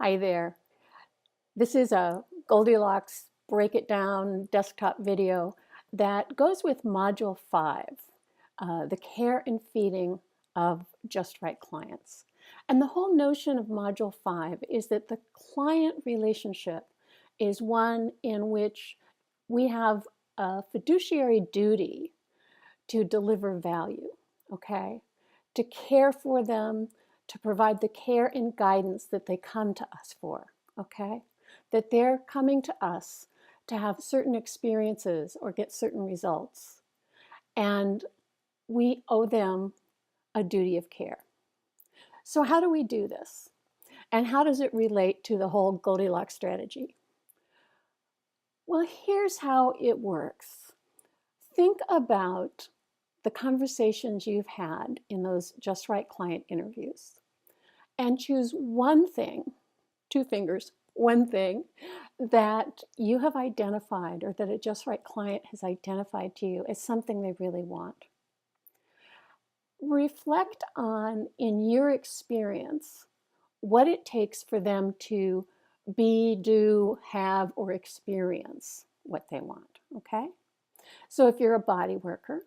Hi there. This is a Goldilocks break it down desktop video that goes with Module 5, the care and feeding of just right clients. And the whole notion of Module 5 is that the client relationship is one in which we have a fiduciary duty to deliver value, okay? To care for them, to provide the care and guidance that they come to us for, okay? That they're coming to us to have certain experiences or get certain results. And we owe them a duty of care. So how do we do this? And how does it relate to the whole Goldilocks strategy? Well, here's how it works. Think about the conversations you've had in those Just Right client interviews and choose one thing, two fingers, one thing that you have identified or that a Just Right client has identified to you as something they really want. Reflect on, in your experience, what it takes for them to be, do, have, or experience what they want, okay? So if you're a body worker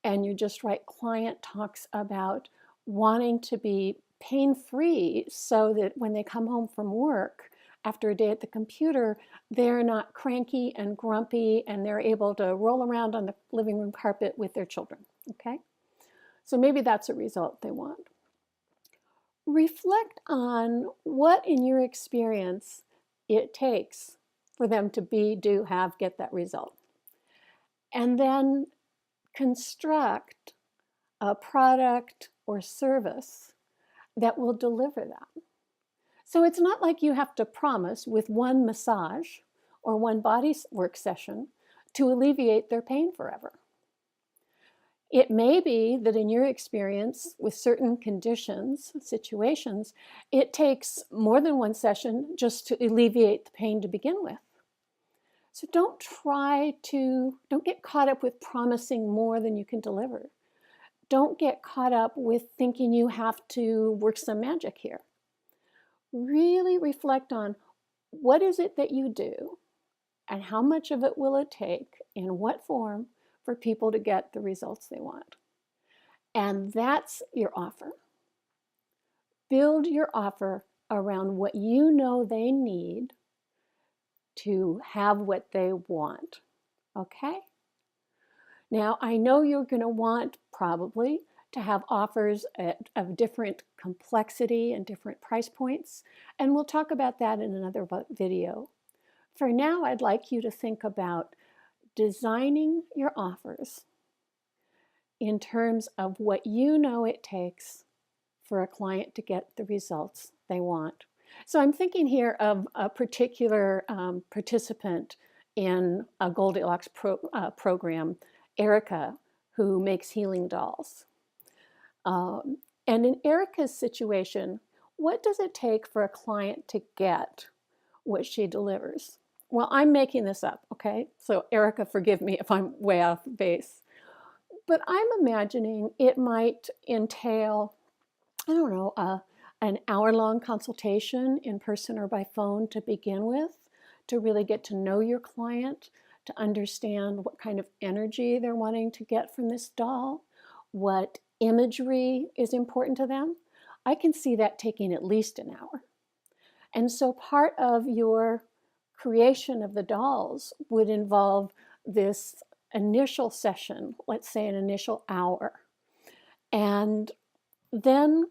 and your Just Right client talks about wanting to be pain-free so that when they come home from work after a day at the computer, they're not cranky and grumpy and they're able to roll around on the living room carpet with their children, okay? So maybe that's a result they want. Reflect on what in your experience it takes for them to be, do, have, get that result. And then construct a product or service that will deliver that. So it's not like you have to promise with one massage or one body work session to alleviate their pain forever. It may be that in your experience with certain conditions, situations, it takes more than one session just to alleviate the pain to begin with. So don't get caught up with promising more than you can deliver. Don't get caught up with thinking you have to work some magic here. Really reflect on what is it that you do and how much of it will it take, in what form, for people to get the results they want. And that's your offer. Build your offer around what you know they need to have what they want, okay? Now, I know you're going to want probably to have offers of different complexity and different price points, and we'll talk about that in another video. For now, I'd like you to think about designing your offers in terms of what you know it takes for a client to get the results they want. So I'm thinking here of a particular participant in a Goldilocks program, Erica, who makes healing dolls. And in Erica's situation, what does it take for a client to get what she delivers? Well, I'm making this up, okay? So Erica, forgive me if I'm way off base. But I'm imagining it might entail, I don't know, an hour-long consultation in person or by phone to begin with, to really get to know your client, to understand what kind of energy they're wanting to get from this doll, what imagery is important to them. I can see that taking at least an hour. And so part of your creation of the dolls would involve this initial session, let's say an initial hour. And then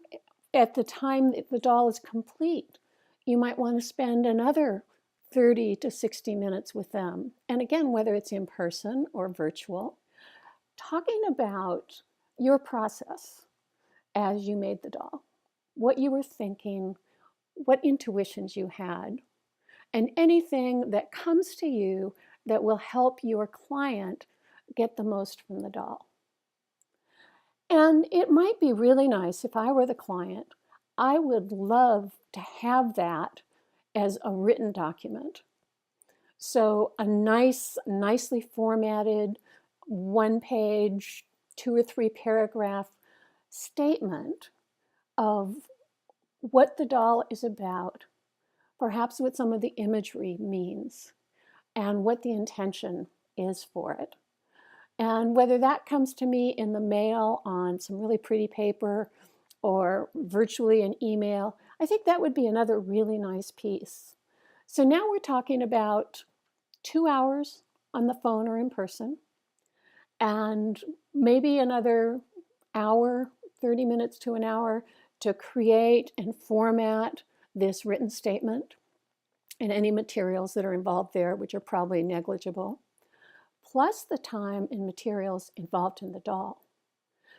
at the time that the doll is complete, you might want to spend another 30 to 60 minutes with them. And again, whether it's in person or virtual, talking about your process as you made the doll, what you were thinking, what intuitions you had, and anything that comes to you that will help your client get the most from the doll. And it might be really nice, if I were the client, I would love to have that as a written document. So a nicely formatted, one-page, 2 or 3 paragraph statement of what the doll is about, perhaps what some of the imagery means, and what the intention is for it. And whether that comes to me in the mail on some really pretty paper or virtually an email, I think that would be another really nice piece. So now we're talking about 2 hours on the phone or in person, and maybe another hour, 30 minutes to an hour to create and format this written statement and any materials that are involved there, which are probably negligible, plus the time and materials involved in the doll.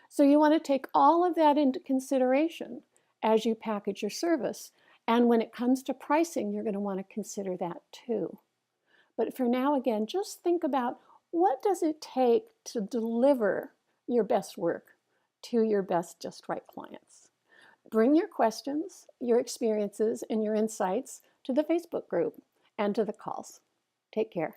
So you want to take all of that into consideration as you package your service. And when it comes to pricing, you're going to want to consider that too. But for now, again, just think about, what does it take to deliver your best work to your best Just Right clients? Bring your questions, your experiences, and your insights to the Facebook group and to the calls. Take care.